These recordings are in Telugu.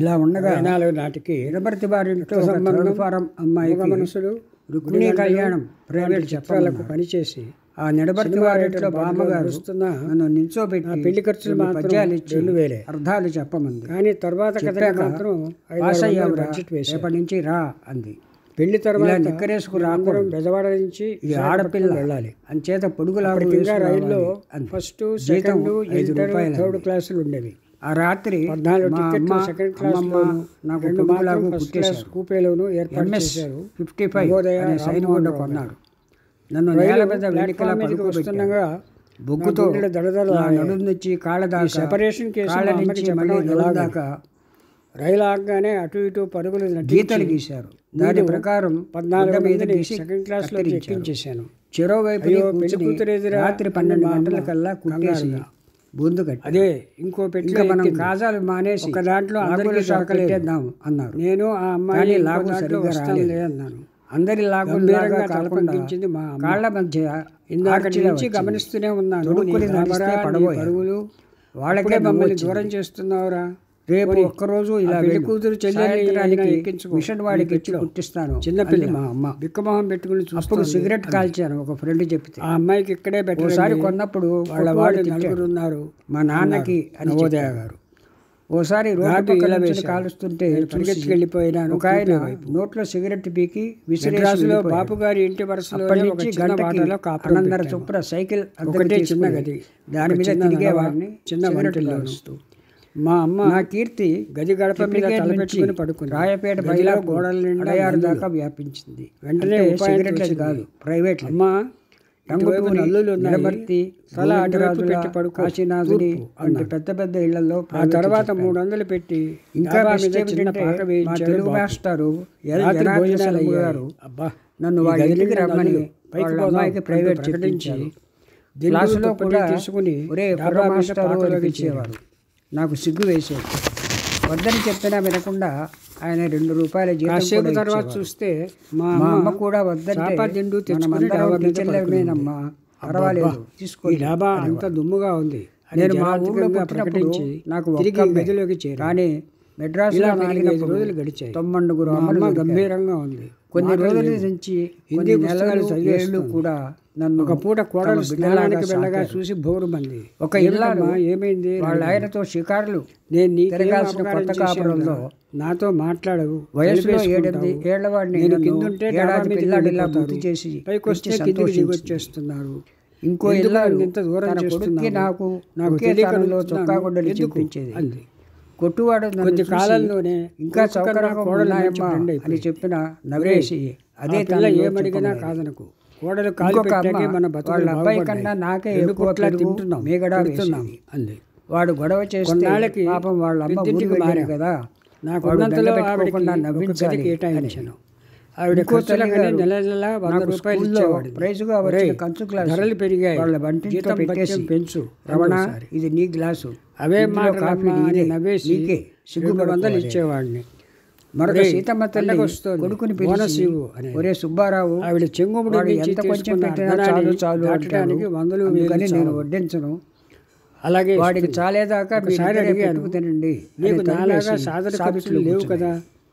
ఇలా ఉండగా 1904 నాటికి నిడబర్తి వారింట్లో సంబంధం ఫారం అమ్మాయికి మనుషులు రుక్మిణి కళ్యాణం ప్రైవేట్ చిత్రాలకు పనిచేసి ఆ నిడబర్తి వారింట్లో బామ్మగారు నన్ను నిల్చోబెట్టి పెళ్లి ఖర్చులు మాత్రం పద్యాలు ఇచ్చి 2000 అర్థాలు చెప్పమంది. కానీ తర్వాత కథ మాత్రం పాస్ అయ్యావురా, బడ్జెట్ వేశారు. రేపటి నుంచి రా అంది. పెళ్లి ఇలా తర్వాత నిక్కరేసుకు అందరం రాకూడదు, బెజవాడ నుంచి ఇది ఆడపిల్ల వెళ్ళాలి. అంచేత పొడుగులాగా ఇంకా రైల్లో అంది. ఫస్ట్ జీతం సెకండ్ 5 ఇంటర్ రూపాయలు థర్డ్ అంది. క్లాసులు ఉండేవి. ఆ రాత్రి 14 మా టికెట్లు అమ్మ, సెకండ్ క్లాస్ అమ్మమ్మ నాకు పొడుగులాగా కుట్టేశారు. కూపేలోను ఏర్పాటు MS చేశారు. 55 నవోదయ అనే సైన్ రామమోహన్ బోర్డు రావు కొన్నారు. నన్ను రైలు నేల మీద వెనుకలా ప్లాట్ఫామ్ మీదకి వస్తుండగా బొగ్గుతో నా గుండెలు దడదడ నా ఆడాయి. నడుము నుంచి కాళ్ళ ఈ దాకా, సెపరేషన్ కేసు కాళ్ళ మా అమ్మకి నుంచి చెప్పడం మళ్ళీ నడుము ఎలాగని? దాకా రైలు ఆగగానే అటు ఇటు పరుగులు గీతలు గీశారు. దాని ప్రకారం 14 గుడ్డ మీద మందిని గీసి సెకండ్ క్లాస్ లో కత్తిరించారు. ఎక్కించేశాను. చెరోవైపు అయ్యో, పెళ్లి కూతురు ఎదురా రాత్రి అని 12 మా అమ్మ గంటలకల్లా కుట్టేసి కంగారుగా. బొందు కట్టి అదే ఇంకో పెట్టి ఇంకా మనం కాజాలు మానేసి ఒక దాంట్లో అందరికీ దొరకలేదు దొరకలేదు అన్నారు. నేను ఆ కానీ అమ్మాయి లాగు సరిగ్గా వస్తానులే రాలేదు. అన్నాను. అందరి లాగులాగా గంభీరంగా కాకుండా తలపంకించింది మా అమ్మ. కాళ్ళ మధ్య ఇందాక ఆర్చిలా నుంచి వచ్చింది. గమనిస్తూనే ఉన్నాను. తొడుక్కుని నీ నడిస్తే గాబరా, నీ పడబోయారు. పరుగులు వాళ్ళకే అప్పుడే మమ్మల్ని వచ్చింది. దూరం చేస్తున్నావురా. రేపు పోనీ, ఒక్కరోజు ఇలా ఆ పెళ్లి వెళ్ళు. కూతురు చెల్లెల్ని సాయంత్రానికి అయినా ఎక్కించుకో. మిషన్ వాడికి ఇచ్చి ఇంట్లో కుట్టిస్తాను చిన్నపిల్ల అంది మా అమ్మ. బిక్కమొహం పెట్టుకుని అప్పుడు చూస్తుంది. సిగరెట్ కాల్చాను ఒక ఫ్రెండ్ చెప్తే. ఆ అమ్మాయికి ఇక్కడే బెటర్ ఓసారి అండి. కొన్నప్పుడు వాళ్ళ కొట్టు వాళ్ళు తిట్టాడు. నలుగురు ఉన్నారు మా నాన్నకి అని నవోదయ చెప్పాడు. గారు. ఓసారి రోడ్డు ఘాటు పక్కన ఇలా నుంచి వేశారు. కాలుస్తుంటే నేను చూసి పరిగెత్తుకెళ్ళిపోయినాను ఒక ఆయన కూపే వైపు. నోట్లో సిగరెట్ పీకి విసిరేసి మెడ్రాసులో వెళ్ళిపోయాడు. బాపు గారి ఇంటి వరుసలో అప్పటి ఒక నుంచి చిన్న గంటకి బాటలో కాపురం 1.5 పెట్టాను. చొప్పున సైకిల్ ఒకటే అద్దెకి చిన్న తీసుకుని గది, దాని ఒక మీద చిన్న తిరిగేవాడిని, చిన్న సిగరెట్ వంటిల్లు కాలుస్తూ. మా అమ్మ నా కీర్తి గది గడప మీద టిప్లికేట్ తలపెట్టుకుని నుంచి పడుకుంది. రాయపేట గదిలో బయలా గోడల నిండా అడయారు మందులు. దాకా వ్యాపించింది. వెంటనే అంటే ఉపాయం సిగరెట్లది తోచింది. కాదు, ప్రైవేట్ అమ్మ ఇటువైపు నల్లులు ఉన్నాయి. నిడబర్తి, తల అటువైపు గోవిందరాజుల, పెట్టి పడుకో. కాశీనాథుని తూర్పు అంటే అన్నాడు. పెద్ద పెద్ద ఇళ్లలో ఆ తర్వాత 300 పెట్టి ఇంకా డాబా బెస్ట్ మీద చిన్న ఏమిటంటే పాక మా వేయించాడు తెలుగు బాపు. మాస్టారు ఎల్ రాత్రి జనార్దన భోజనాలు శర్మ అయ్యాయి. గారు అబ్బా, నన్ను ఈ వాళ్ళ గది ఇంటికి నిండా రమ్మని నల్లులు. పైకి వాళ్ళ పోదాం అమ్మాయికి అంటూ ప్రైవేట్ ప్రకటించి చెప్పించారు. దిండు క్లాసులో దుప్పటి కూడా తీసుకుని ఒరే డాబా కుర్ర మీద మాస్టారు పాకలోకి అనిపించేవారు. నాకు సిగ్గు వేసేది. వద్దని చెప్పినా వినకుండా ఆయన 2 రూపాయల జీతం కాసేపు కూడా తర్వాత ఇచ్చేవారు. చూస్తే మా అమ్మ కూడా వద్దంటే చాప దిండు తెచ్చుకుని మనమందరం డాబా మీద టీచర్లమేనమ్మా, పర్వాలేదు అబ్బబ్బా, తీసుకో. ఈ డాబా అంత దుమ్ముగా ఉంది అని నేను మా జనార్దనంగా ఊళ్ళో పుట్టినప్పుడు ప్రకటించి నాకు తిరిగి ఒక్క గదిలోకి చేరాను. కానీ మెడ్రాసులో ఇలా 4-5 నాలుగు రోజులు గడిచాయి. 90 మా అమ్మలు అమ్మ దొరికారు. గంభీరంగా ఉంది. కొన్ని మాటలు రోజుల లేవు. నుంచి హిందీ కొన్ని పుస్తకాలు నెలలు చదివేస్తుంది. ఏళ్ళు కూడా నన్ను ఒక పూట కోడలు తమ స్నానానికి బిడ్డలాగా వెళ్ళగా సాకారు. చూసి బోరుమంది. ఒక ఇల్లాలు ఏమైంది వాళ్ళ ఆయనతో షికారులు నేను నీకేం తిరగాల్సిన అపకారం కొత్త చేశానురా? కాపురంలో నాతో మాట్లాడవు. వయసులో కలిపేసుకుంటావు. 8 ఏళ్లవాడిని నేను నన్ను కిందుంటే డాబా ఏడాది మీదకి పిల్లాడిలా వెళ్ళిపోతారు. గుర్తు చేసి పైకి వస్తే పిలిచి కిందికి సంతోషించింది. దిగొచ్చేస్తున్నారు. ఇంకో ఎందుకు ఇల్లాలు నన్ను ఇంత దూరం తన కొడుక్కి చేస్తున్నావు? నాకు నాకు ఒకే తెలియక స్థానంలో అడుగుతున్నాను. చొక్కా గుడ్డలు ఎందుకు? చెప్పించేది. అంది. కొట్టువాడు నన్ను కొద్ది చూసి కాలంలోనే ఇంకా కొడుకు కన్నా సౌకర్యంగా కోడలు మంచి ఉన్నాయమ్మా ఫ్రెండ్ అని అయిపోయింది. చెప్పిన నవ్వేసి అదే ఆ పిల్ల తనలో ఏమడిగినా చెప్పమనేది. కాదనకు. కోడలు కాలు ఇంకొక పెట్టాకే అమ్మ మన వాళ్ళ బతుకులు అబ్బాయి బాగుపడ్డాయి. కన్నా నాకే 2 ఎక్కువ పూట్ల పెరుగు, తింటున్నాం, మీగడ పెడుతున్నాం వేసేది. అంది. వాడు గొడవ చేస్తే కొన్నాళ్ళకి పాపం వాళ్ళ అమ్మ పెద్దింటికి ఊరు వెళ్ళారు మారాం. కదా, నాకు వాడు ఉన్నంతలో బెంగ ఆవిడకి పెట్టుకోకుండా ఒక నవ్వించాలి గది కేటాయించాను. అని. ఆవిడ ఇంకో ఖర్చులకనే తల్లిగారు నెల నెల 100 నాకు రూపాయలు స్కూల్లో ఇచ్చేవాడు. ప్రైజుగా వచ్చిన ఒరేయ్, కంచు గ్లాసు ధరలు పెరిగాయి, వాళ్ళ వంటింట్లో జీతం పెట్టేసి భత్యం పెంచు రమణ ఒకసారి. ఇది నీ గ్లాసు, అవే ఇందులో మాటలు కాఫీ అమ్మా అని నీదే, నవ్వేసి నీకే, 200 సిగ్గుపడుకోవాలి. ఇచ్చేవాడిని. మరొక ఒరేయ్, సీతమ్మ తల్లి పండగొస్తోంది, కొడుకుని బోనస్ పిలిచి ఇవ్వు అనేది. ఒరే సుబ్బారావు ఆవిడ చెంగుముడి వాడు నుంచి ఎంత కొంచెం తీసుకున్న పెట్టినా అర్ధనాన్ని చాలు దాటడానికి అంటాడు. 100 అందుకని వేలు నేను చాలు. వడ్డించను, అలాగే వాడికి ఇస్తుంది. చాలేదాకా ఒకసారి మీరిద్దరే అడిగాను, పెట్టుకు తినండి నీకు అని నాలాగా తరిమేసి సాదర సావిత్రులు ఖర్చులు లేవు కూర్చున్నాయి. కదా,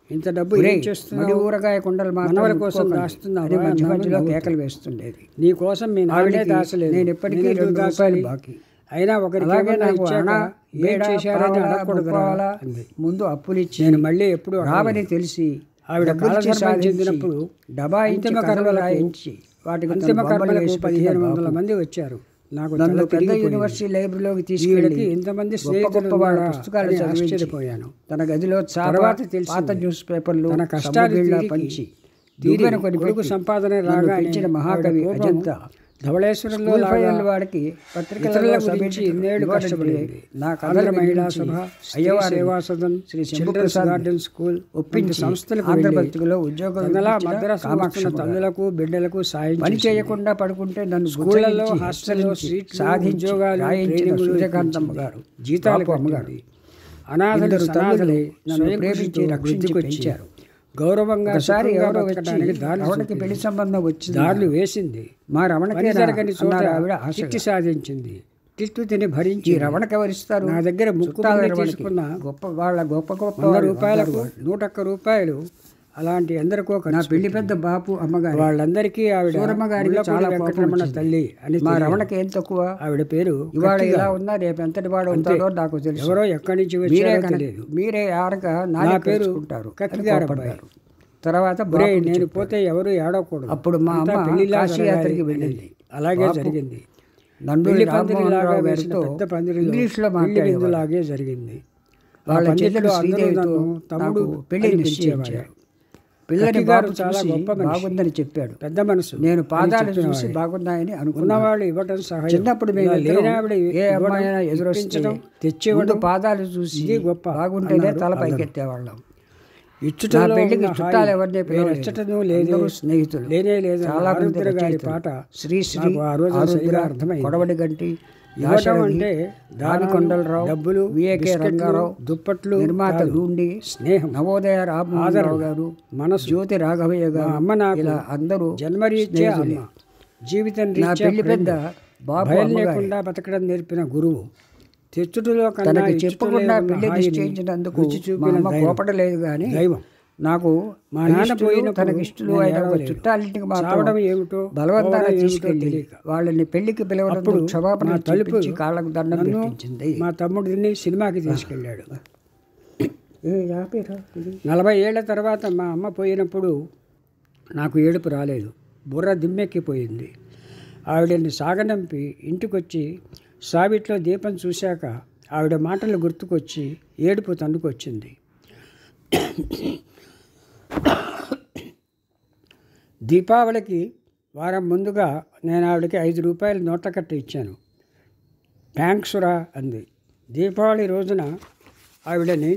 ఇంత డబ్బు ఒరేయ్, ఏం చేస్తున్నావు? మడి ఊరగాయ కుండలు మాత్రం మనవల కోసం ముట్టుకోకండి దాస్తున్నావా? అని మధ్య అన్నాను మధ్యలో నవ్వుతూ. కేకలు వేస్తుండేది. నీ కోసం మీ నాన్నే ఆవిడకి దాచలేదు, నేను ఎప్పటికీ నేను ఎందుకు 2 దాచాలి? రూపాయలు బాకీ. అయినా ఒకరికి అలాగే ఏమన్నా నాకు ఇచ్చాక అణ, ఏం బేడ, చేశారని పావలా, అడగకూడదురా ముప్పావలా అంది. ముందు అప్పులిచ్చి నేను మళ్ళీ ఎప్పుడు రావని తెలిసి ఆవిడ డబ్బులిచ్చి కాలధర్మం సాధించి, చెందినప్పుడు డబాయించి అంతిమ కథలు కర్మలకు రాయించి వాటికి అంతిమ తన బొమ్మలు కర్మలకు వేసి పెట్టిన 1500 బాపు. మంది వచ్చారు. నాకు నన్ను తల పెద్ద తిరిగిపోయింది. యూనివర్సిటీ లైబ్రరీలోకి ఈవిడకి తీసుకెళ్ళి ఇంతమంది గొప్ప స్నేహితులు గొప్ప వాళ్ళ ఉన్నారా పుస్తకాలు అని చదివించి ఆశ్చర్యపోయాను. తన గదిలో తర్వాత చాప తెలిసింది. పాత న్యూస్ పేపర్లు తన కష్టాలు సబ్బుబిళ్ళ తీరికి పంచి తీరి దువ్వెన కొని కొడుకు పెట్టి సంపాదన నన్ను రాగానే పెంచిన మహాకవి ఆవిడ కోపం అజంతా ధవళేశ్వరంలో స్కూల్ లాగా ఫైనల్ వాడికి ఇతరుల పత్రికలలో గురించి సబ్మిట్ ఇన్నేళ్లు ఇవ్వడంతో కష్టపడింది. నా ఆంధ్ర కథల మహిళా గురించి సభ, అయ్యవారి Seva Sadan, Shri children's Shambhuprasad garden school ఒప్పించి సంస్థలకు ఆంధ్రపత్రికలో ఉద్యోగం తనలా ఇప్పించిన మద్రాసు కామాక్షి వస్తున్న తల్లులకు బిడ్డలకు సాయం పని చేసింది. చేయకుండా పడుకుంటే నన్ను స్కూళ్ళలో, గుర్తించి, హాస్టల్లో హెచ్చరించి, సీట్లు, సాధించి ఉద్యోగాలు, రాయించిన ట్రైనింగులు సూర్యకాంతమ్మ ఇప్పించింది. గారు, జీతాలు బాపు అమ్మగారు, కట్టింది. అనాథలు ఇద్దరు తల్లులు సనాథలై నన్ను స్వయం ప్రేమించి కృషితో రక్షించి వృద్ధికొచ్చి పెంచారు. గౌరవంగా ఒకసారి సుఖంగా ఎవరో బతకడానికి వచ్చి దారులు ఆవిడకి చూపింది. పెళ్లి సంబంధం వచ్చింది దారులు వేసింది. మా పని రమణకే జరగని చోట ఆవిడ ఆశగా. చిట్టి సాధించింది. తిట్టు తిని భరించి ఈ రమణకి ఎవరిస్తారు? నా దగ్గర ముక్కు చుట్టాల పిండి రమణకి. తీసుకున్న గొప్ప వాళ్ళ గొప్ప గొప్ప 100 వాళ్ళు రూపాయలకు వాళ్ళు. 101 రూపాయలు అలాంటి ఎందరికో నా ఖర్చు పెళ్లి పెద్ద బాపు అమ్మగారు వాళ్ళందరికీ ఆవిడ సూరమ్మ గారికి ముళ్ళపూడి చాలా కోపం వెంకటరమణ వచ్చింది. తల్లి అని మా తెలియదు. రమణకి ఏం తక్కువ? ఆవిడ పేరు ఇవాళ కత్తిగా. ఇలా ఉన్నా రేపు ఎంతటి వాడు ఉంటాడో నాకు తెలుసు. ఎవరో ఎక్కడి నుంచి మీరే వచ్చారో కనుక తెలియదు. మీరే ఆరక నా నా పేరు పేరు కత్తిగారు అబ్బాయి. తర్వాత ఒరేయ్, బాపుకి నేను చెప్పాడు. పోతే ఎవరు ఏడవకూడదు. అప్పుడు మా అంతా అమ్మ పెళ్లిలా కాశీ జరగాలి యాత్రకి అని. వెళ్ళింది. అలాగే బాపు జరిగింది. నండూరి పెళ్లి రామ్మోహన్ పందిరిలాగా రావు వేసిన గారితో పెద్ద పందిరిలో ఇంగ్లీష్లో పెళ్లి మాట్లాడేవాడు. విందులాగే జరిగింది. వాళ్ళ ఆ పందిట్లో చెల్లెలు అందరూ శ్రీదేవితో నన్ను తమ్ముడు నాకు పెళ్లి అని నిశ్చయించారు. పిలిచేవారు. పిల్లని కత్తిగారు బాబు చాలా చూసి గొప్ప మనిషి. బాగుందని చెప్పాడు. పెద్ద మనసు నేను పాదాలు అని చూసి చెప్పినవాడే. బాగున్నాయని అనుకున్నా. ఉన్నవాళ్ళు ఇవ్వటం సహాయం. చిన్నప్పుడు మేము ఇలా ఇద్దరం లేనావిడ ఏ ఇవ్వడం, అమ్మాయినా ఎదురొస్తే ఇప్పించడం, ముందు తెచ్చివ్వడం పాదాలు చూసి ఇది గొప్ప బాగుంటేనే అన్నారు తల అందరూ. పైకెత్తేవాళ్ళం. నా ఇచ్చుటలో పెళ్లికి ఉన్న చుట్టాలు హాయి ఎవరిని వేరే ఎచ్చటను లేదు. అందరూ స్నేహితులు. లేనే లేదు. చాలా మంది ఆరుద్ర గారి రచయితలు. పాట శ్రీ శ్రీ నాకు ఆ రోజు ఆరుద్ర, సరిగా అర్థమైంది. కొడవడి గంటి, ఇవ్వటం దాశరథి, అంటే రావికొండలరావు, డబ్బులు, విఏకే బిస్కెట్లు, రంగారావు, దుప్పట్లు నిర్మాత కాదు. లూండి, స్నేహం, నవోదయ రామ్మోహన్ ఆదరణ, రావు గారు, మనసు. జ్యోతి రాఘవయ్య మా గారు, అమ్మ నాకు ఇలా అందరూ జన్మరీత్యా స్నేహితులే. అమ్మ, జీవితం నా రీత్యా పెళ్లి ఫ్రెండ్. పెద్ద బాబు భయం అమ్మగారే. లేకుండా బతకడం నేర్పిన గురువు. తెచ్చుటలో కన్నా తనకి ఇచ్చుటలో చెప్పకుండా ఉన్న పెళ్లి హాయిని నిశ్చయించినందుకు రుచి మా చూపిన అమ్మ దైవం. కోపడలేదు కానీ దైవం. నాకు మా నాన్న అయిష్టలు, పోయినప్పుడు తనకి ఇష్టలు నేను అయిన ఒక ఏడవలేదు. చుట్టాలింటికి మాత్రం చావడం ఏమిటో బలవంతంగా పోవడం ఏమిటో తీసుకెళ్ళి తెలియక. వాళ్ళని పెళ్లికి పిలవడం అప్పుడు క్షమాపణ నా తలుపు చెప్పించి కాళ్ళకు దండం నన్ను, పెట్టించింది. మా తమ్ముడిని సినిమాకి తీసుకెళ్ళాడు. ఏ ఆపేరా ఇది? 40 ఏళ్ల తర్వాత మా అమ్మ పోయినప్పుడు నాకు ఏడుపు రాలేదు. బుర్ర దిమ్మెక్కిపోయింది. ఆవిడని సాగనంపి ఇంటికొచ్చి సావిట్లో దీపం చూశాక ఆవిడ మాటలు గుర్తుకొచ్చి ఏడుపు తన్నుకొచ్చింది. దీపావళికి వారం ముందుగా నేను ఆవిడకి 5 రూపాయలు నోట్ల కట్ట ఇచ్చాను. థ్యాంక్స్ రా అంది. దీపావళి రోజున ఆవిడని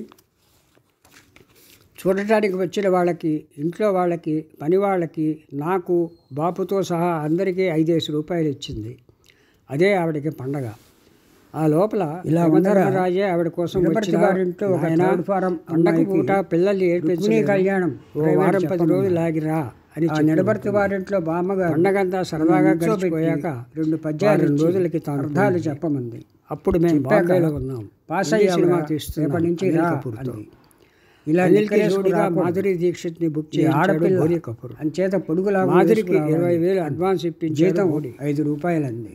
చూడటానికి వచ్చిన వాళ్ళకి, ఇంట్లో వాళ్ళకి, పని వాళ్ళకి, నాకు, బాపుతో సహా అందరికీ 5 రూపాయలు ఇచ్చింది. అదే ఆవిడకి పండగ. ఆ లోపల ఇలా రాజే ఆవిడ కోసం వచ్చిన గారింట్లో ఒక ఆయన థర్డ్ ఫారం పండగ అమ్మాయికి పూట పిల్లల్ని ఏడ్పించి కళ్యాణం ఓ వారం 10 రోజులు ఆగిరా అని నిడబర్తి వారింట్లో బామ్మగారు పండగంతా సరదాగా గడిచిపోయాక 2 పద్యాలు 2 రోజులకి తాను అర్థాలు చెప్పమంది. అప్పుడు మేము బాంబేలో ఉన్నాం. పాస్ హిందీ అయ్యి సినిమా రేపటి తీస్తున్నాం నుంచి అనిల్ రా కపూర్తో. అంది. ఇలా అనిల్కి నిక్కరేసుకు జోడిగా రాకూడదు. మాధురి దీక్షిత్ని బుక్ ఈ చేయించాడు ఆడపిల్ల బోని కపూర్. అంచేత పొడుగులాగా మాధురికి వేసుకురావాలి. 20,000 అడ్వాన్స్ ఇప్పించాడు జీతం మోడీ. 5 రూపాయలు అంది.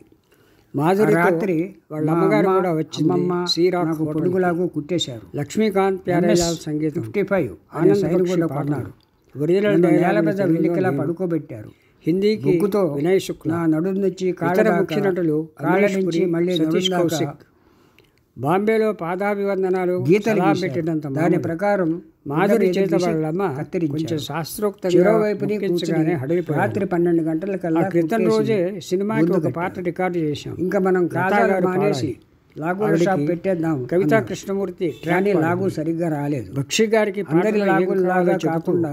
మాధురి రాత్రి వాళ్ళ మా అమ్మగారు అమ్మ, కూడా వచ్చింది. అమ్మమ్మ శ్రీరాక్ నాకు హోటల్కి. పొడుగులాగా కుట్టేశారు. లక్ష్మీకాంత్ ప్యారేలాల్ సంగీతం 55 అనే ఆనంద్ సైన్ బక్షి కూడా పాటలు. కొన్నారు. ఒరిజినల్ నన్ను నేల డైలాగులు మీద తెలుగులో విల్లికలా లేవు. పడుకోబెట్టారు. హిందీకి బొగ్గుతో వినయ్ శుక్లా, నా నడుము నుంచి కాళ్ళ ఇతర దాకా, ముఖ్య నటులు కాళ్ళ అమరీష్ నుంచి పురి, మళ్ళీ సతీష్ నడుము దాకా కౌశిక్. బాంబేలో పాదాభివందనాలు గీతలు సలాం గీశారు. పెట్టినంత దాని మామూలు. ప్రకారం మాధురి గుండె మీద చేత గీసి వాళ్ళమ్మ కత్తిరించారు. కొంచెం శాస్త్రోక్తంగా చెరోవైపుని ముక్కించగానే కూర్చుని హడలిపోయాడు. రాత్రి 12 గంటలకల్లా ఆ క్రితం కుట్టేసి రోజే సినిమాకి ముందు ఒక కట్టారు. పాట రికార్డు చేశాం. ఇంకా మనం లతా కాదాలు గారు మానేసి పాడాలి. లాగూల ఆవిడకి షాప్ పెట్టేద్దాం కవితా అన్నారు. కృష్ణమూర్తి కానీ ట్రాక్ లాగు పాడింది. సరిగ్గా రాలేదు. బక్షి గారికి అందరి లాగుల్లాగా కాకుండా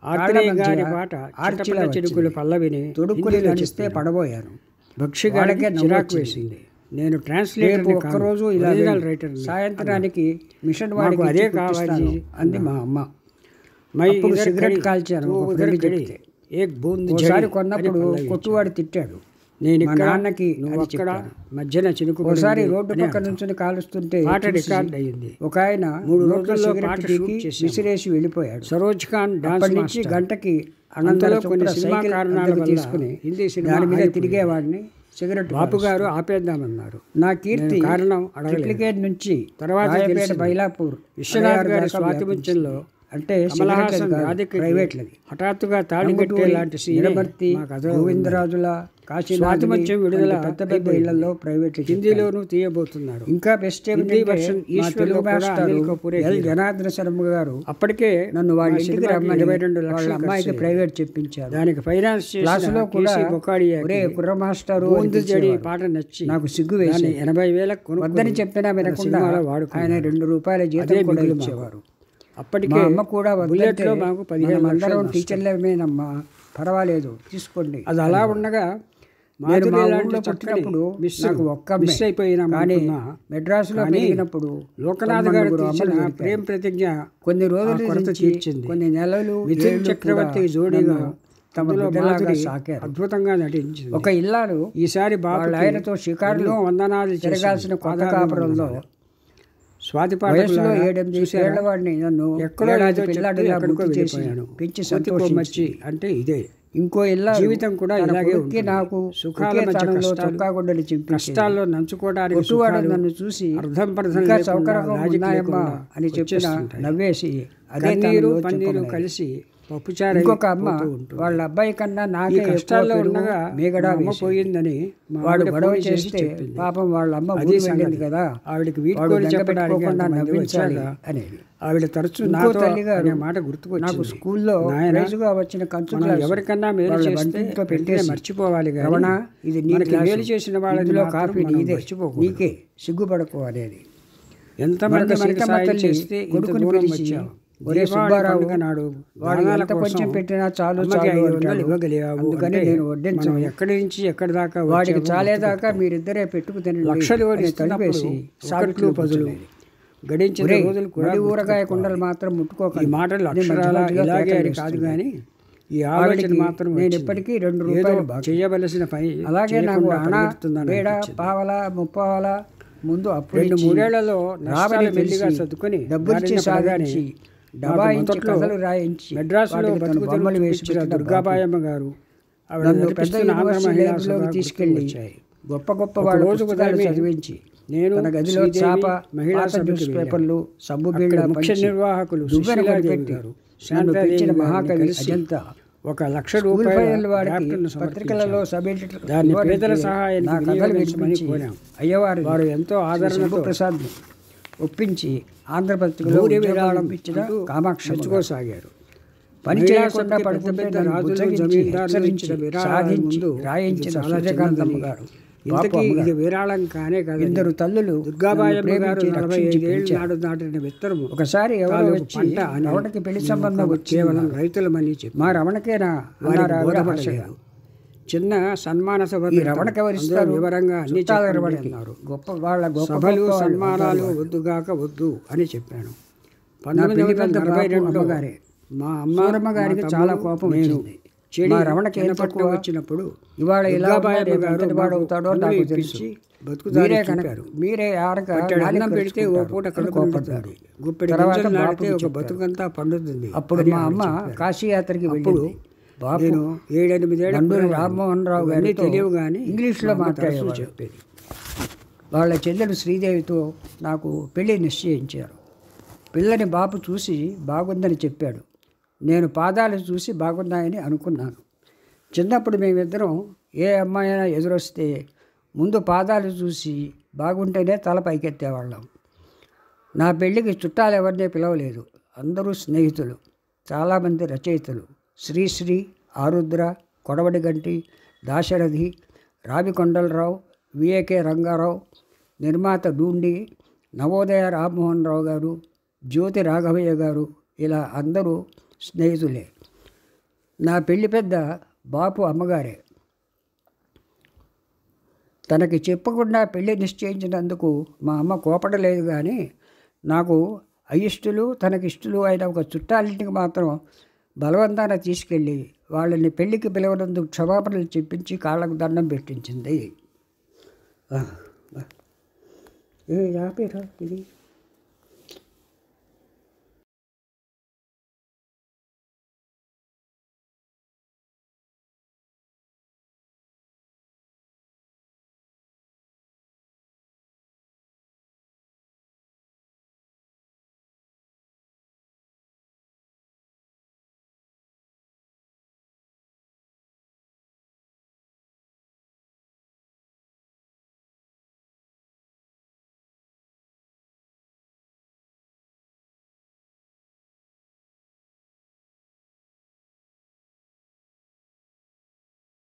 ఆత్రేయ తాళ గారి మధ్య పాట ఆర్చిలా చిటపట చిరుకులు వచ్చింది. పల్లవిని తొడుక్కుని హిందీలో నడిస్తే చెప్పాను. పడబోయాను. బక్షి వాళ్ళకే గారికి నవ్వు చిరాకు వచ్చింది. వేసింది. నేను ట్రాన్స్లేటర్ రేపు ఒక్కరోజు ఇలా వెళ్ళి రైటర్ సాయంత్రానికి మిషన్ మాకు వాడికి అదే ఇచ్చి కావాలి కుట్టిస్తాను అంది మా అమ్మ. మై అప్పుడు ఇధర్ సిగరెట్ ఖడి, కాల్చాను తూ ఒక ఉధర్ ఫ్రెండ్ ఖడి, చెప్తే. ఏక్ బూంద్ ఒకసారి జడి కొన్నప్పుడు అని పల్లవి కొట్టువాడు తిట్టాడు. నేను మా ఇక్కడ, నాన్నకి నువ్వు అది అక్కడ, చెప్పాను. మధ్యన చినుకు ఒకసారి పడింది రోడ్డు అని పక్క అర్థం. నుంచి కాలుస్తుంటే పాట చూసి రికార్డ్ అయ్యింది. ఒక ఆయన 3 నోట్లో రోజుల్లో సిగరెట్ పాట పీకి షూట్ చేశాము. విసిరేసి వెళ్ళిపోయాడు. సరోజ్ ఖాన్ డాన్స్ అప్పటి నుంచి మాస్టర్. గంటకి అంతలో అనంతలో కొన్ని సినిమా కారణాల వల్ల తీసుకుని హిందీ సినిమా దాని మీద ఆగిపోయింది. తిరిగేవాడిని. సిగరెట్ బాపు గారు ఆపేద్దామన్నారు. నా కీర్తి నేను కారణం అడగలేదు. ట్రిప్లికేట్ నుంచి తర్వాత రాయపేట తెలిసింది. బైలాపూర్ విశ్వనాథ్ గారి దాకా స్వాతిముత్యంలో అంటే కమల్ హాసన్ రాధికకి ప్రైవేట్లది. హఠాత్తుగా తాళి కట్టే లాంటి సీనే నిడబర్తి, మా కథలో ఉంది. గోవిందరాజుల, కాశీనాథుని స్వాతిముత్యం విడుదల వంటి పెద్ద పెద్ద అయిపోయింది. ఇళ్లలో ప్రైవేట్ హిందీలోనూ తీయబోతున్నారు. ఇంకా బెస్ట్ హిందీ ఏమిటంటే వర్షన్ మా ఈశ్వర్లో తెలుగు కూడా మాస్టర్ అనిల్ కపూరే ఎల్ హీరో. జనార్దన శర్మ గారు అప్పటికే నన్ను వాళ్ళ మా ఇంటికి సినిమాకి రమ్మని 22 వాళ్ళ లక్షలు అమ్మాయికి ఖర్చు ప్రైవేట్ చెప్పించారు. దానికి ఫైనాన్స్ క్లాసులో చేసిన కూడా కేసీ బొకాడియాకి ఒరే కుర్ర మాస్టరు అని బూంద్ జడి పిలిచేవారు. పాట నచ్చి నాకు సిగ్గు వేసి దాన్ని 80,000 కొనుక్కొని వద్దని చెప్పినా వినకుండా సినిమాలో వాడుకున్నారు. ఆయన 2 రూపాయల జీతం అదే కూడా మిగులు ఇచ్చేవారు. అప్పటికే మా అమ్మ కూడా వద్దంటే బుల్లెట్లో మాకు 15 మనమందరం లక్షలు టీచర్లేమేనమ్మా, పర్వాలేదు తీసుకోండి. అది అలా ఉండగా నేను మాధురి మా లాంటి ఊళ్ళో చక్కని పుట్టినప్పుడు మిస్సులు నాకు ఒక్కమ్మే. మిస్ అయిపోయినా కానీ అనుకున్నా. మెడ్రాసులో కానీ పెరిగినప్పుడు లోకనాథ్ గారు 9 తీసిన అమ్మలు దొరికారు. ప్రేమ ప్రతిజ్ఞ కొన్ని రోజుల ఆ కొరత నుంచి తీర్చింది. కొన్ని నెలలు మిథున్ ఏళ్ళు చక్రవర్తి కూడా జోడీగా నన్ను తమ అందులో బిడ్డలాగా మాధురి సాకారు. అద్భుతంగా నటించింది. ఒక ఇల్లాలు ఈసారి వాళ్ళ ఆయనతో షికారులో వందనాలు తిరగాల్సిన కొత్త కాపురంలో స్వాతి వయసులో 7-8 ఏళ్లవాడిని నన్ను ఎక్కడో ఏడాది ఏదో పిల్లాడిగా ఎక్కడికో గుర్తు చేసి వెళ్ళిపోయాను. పెంచి సంతోషించి సంతోషించి అంటే ఇదే ఇంకో ఇల్లా జీవితం కూడా తన ఇలాగే కొడుక్కి ఉంటుంది. నాకు సుఖాల ఒకే మధ్య తరంలో కష్టాలు, చొక్కా గుడ్డలు చింపి కష్టాల్లో నంచుకోవడానికి కొట్టువాడు సుఖాలు, నన్ను చూసి అర్థం పర్థం ఇంకా లేకుండా, సౌకర్యంగా లాజిక్ ఉన్నాయమ్మా లేకుండా అని చెప్పిన వచ్చేస్తుంటాయి. నవ్వేసి అదే కన్నీరు తనలో పన్నీరు చెప్పమనేది. కలిసి పప్పుచారు ఇంకొక అమ్మ వాళ్ళ అబ్బాయి కన్నా ఈ నాకే ఎక్కువ కష్టాల్లో పెరుగు, ఉండగా మీగడా మా అమ్మ వేసేది. పోయిందని మా వాడు ఆవిడ గొడవ ఫోన్ చేస్తే చెప్పింది. పాపం వాళ్ళ అమ్మ అది ఊరు వెళ్ళింది సంగతి. కదా, ఆవిడకి వాడు వీడ్కోలు బెంగ చెప్పడానికి పెట్టుకోకుండా అంతమంది నవ్వించాలి వచ్చాక అనేది. ఆవిడ తరచూ ఇంకో నాతో తల్లిగారు అనే మాట నాకు గుర్తుకొచ్చింది. స్కూల్లో నాయనా, ప్రైజుగా వచ్చిన కంచు మనం గ్లాసు ఎవరికన్నా మేలు వాళ్ళ చేస్తే వంటింట్లో వెంటనే పెట్టేసి, మర్చిపోవాలి కానీ రమణ ఇది నీ మనకి గ్లాసు, మేలు చేసిన వాళ్ళని ఇందులో మాత్రం కాఫీ మనం నీదే, మర్చిపోకూడదు. నీకే సిగ్గుపడకు అనేది. ఎంతమంది మరొక మనకి సీతమ్మ సాయం తల్లి చేస్తే ఇంత కొడుకుని దూరం పిలిచి, వచ్చాం. ఒరే దీపావళి సుబ్బారావు, పండుగ నాడు వాడు దానాల ఎంత కోసం కొంచెం పెట్టినా చాలు అమ్మకి చాలు 500 అంటాడు. ఇవ్వగలిగావు అందుకని అంటే నేను వడ్డించను. మనం ఎక్కడి నుంచి ఎక్కడి దాకా వాడికి వచ్చామో చాలేదాకా గుర్తుపెట్టుకో. మీరిద్దరే పెట్టుకు తినండి లక్షలు అని వడిస్తున్నప్పుడు తలిపేసి ఒకట్లు సావిట్లు పదులు కూర్చునేది. గడించిన ఒరేయ్, రోజులు కూడా మడి ఊరగాయ గుర్తుపెట్టుకోవాలి. కుండలు మాత్రం ఈ ముట్టుకోకండి. మాటలు అని మధ్య అక్షరాల మధ్యలో ఇలాగే కేకలు అని కాదు వేస్తుంది. కానీ ఈ ఆలోచన ఆవిడకి మాత్రం నేను వచ్చింది. ఇప్పటికీ 2 ఏదో రూపాయలు బాకీ. చేయవలసిన పని అలాగే నాకు చేయకుండా అణ పరిగెడుతున్నాను బేడ అనిపించింది. పావల ముప్పావల ముందు అప్పుడు 2-3 నష్టాలు రాబడి మెల్లిగా తెలిసి సర్దుకొని డబ్బులిచ్చి దారిన పడగానే సాధించి నాకు డబాయించి మొదట్లో కథలు రాయించి మెడ్రాసులో వాటికి తను బతుకు బొమ్మలు వేసి చూపించిన పెట్టిన దుర్గాబాయమ్మ గారు ఆవిడ నన్ను పెద్ద నడిపిస్తున్న ఆంధ్ర యూనివర్సిటీ మహిళా లైబ్రరీలోకి సభ తీసుకెళ్ళి గుర్తుకు వచ్చాయి. గొప్ప గొప్ప ఒక వాళ్ళ రోజు పుస్తకాలు ఉదయమే చదివించి నేను తన గదిలో శ్రీదేవి చాప మహిళా పాత సభకి న్యూస్ వెళ్ళాను. పేపర్లు సబ్బు అక్కడ బిళ్ళ ముఖ్య పంచి నిర్వాహకులు దువ్వెన సుశీలాదేవి కొనిపెట్టి గారు, నన్ను శాంతాదేవి పెంచిన గారిని మహాకవి కలిసి అజంతా 1,00,000 స్కూల్ రూపాయల ఫైనల్ వాడికి డ్రాఫ్ట్ను పత్రికలలో సమర్పించాను. సబ్ ఎడిటర్ దాన్ని ఇవ్వడానికి పేదల సహాయానికి నా కథలు వినియోగించమని వినిపించి కోరాం. అయ్యవారు వారు ఎంతో ఆదరణతో ప్రసాద్ ఒప్పించి ఆంధ్రపత్రికలో భూరి ఉద్యోగం విరాళం ఇప్పించిన అంటూ కామాక్షి మెచ్చుకోసాగారు. పని మహిళా చేయకుండా సభకి పడుతుంటే పెద్ద నన్ను రాజులు, బుజ్జగించి, జమీందారులు హెచ్చరించి, ఇచ్చిన విరాళాల సాధించి ముందు రాయించిన ఇది చాలా సూర్యకాంతమ్మ చిన్నదని. గారు, ఇంతకీ బాపు ఇది అమ్మగారు, విరాళం కానే కాదు. 2 తల్లులు దుర్గాబాయమ్మ నన్ను గారు ప్రేమించి 45 రక్షించి ఏళ్ళు పెంచారు. నాడు నాటిన విత్తనము ఒకసారి ఎవరో తాలూకు వచ్చి పంట అని రమణకి పెళ్లి మేము సంబంధం వచ్చింది. కేవలం రైతులమని చెప్పి మా రమణకేనా వారికి అన్నారు ఆవిడ బోధపడలేదు. ఆశగా. చిన్న సన్మాన సభ ఈ పెడతాం. రమణకి ఎవరు అందులో ఇస్తారు? వివరంగా అన్ని చుట్టాల చెప్పండి రమణ అన్నారు. గొప్ప వాళ్ళ గొప్ప సభలు గొప్ప వాళ్ళు సన్మానాలు వాళ్ళు. వద్దుగాక వద్దు అని చెప్పాను. నా పెళ్లి పెద్ద బాపు 1942 అమ్మగారే. మా అమ్మ సూరమ్మ గారికి మా చాలా తమ్ముడు, కోపం నేను వచ్చింది. చెడి మా రమణకి ఏం చిన్నపట్నం తక్కువ? వచ్చినప్పుడు ఇవాళ ఇలా దుర్గాబాయమ్మ రేపు గారు ఎంతటి వాడు అవుతాడో మాకు నాకు పనులు తెలుసు. ఇప్పించి బతుకు మీరే దారి కనుక చూపారు. మీరే ఆరక పట్టెడు నాలుక అన్నం పెడితే ఓ కరుచుకుంటారు పూట అని కడుపు కోపడ్డాడు. నిండుతుంది. గుప్పెడి తర్వాత గింజలు నాటితే బాపుకి ఒక చెప్పారు. బతుకంతా పండుతుంది. అప్పుడు అని మా ఆవిడ అమ్మ చెప్పారు. కాశీయాత్రకి అప్పుడు వెళ్ళింది. బాపు నేను 7-8 ఏళ్ళ నండూరి పిల్లవాడిని. రామ్మోహన్ రావు ఇవన్నీ గారితో తెలియవు కానీ ఇంగ్లీష్లో మా అమ్మ తరచూ మాట్లాడేవాడు. చెప్పేది. వాళ్ళ చెల్లెలు శ్రీదేవితో నాకు పెళ్లి నిశ్చయించారు. పిల్లని బాపు చూసి బాగుందని చెప్పాడు. నేను పాదాలు చూసి బాగున్నాయని అనుకున్నాను. చిన్నప్పుడు మేమిద్దరం ఏ అమ్మాయి అయినా ఎదురొస్తే ముందు పాదాలు చూసి బాగుంటేనే తల పైకెత్తేవాళ్ళం. నా పెళ్ళికి చుట్టాలు ఎవరినే పిలవలేదు. అందరూ స్నేహితులు, చాలామంది రచయితలు. శ్రీశ్రీ, ఆరుద్ర, కొడవడి గంటి, దాశరథి, రావికొండలరావు, విఏకే రంగారావు, నిర్మాత డూండి, నవోదయ రామ్మోహన్ రావు గారు, జ్యోతి రాఘవయ్య గారు, ఇలా అందరూ స్నేహితులే. నా పెళ్లి పెద్ద బాపు అమ్మగారే. తనకి చెప్పకుండా పెళ్లి నిశ్చయించినందుకు మా అమ్మ కోపడలేదు కానీ నాకు అయిష్టులు తనకిష్టులు అయిన ఒక చుట్టాలింటికి మాత్రం బలవంతాన తీసుకెళ్ళి వాళ్ళని పెళ్లికి పిలవనందుకు క్షమాపణలు చెప్పించి కాళ్ళకు దండం పెట్టించింది. ఏ యాపేరా ఇది.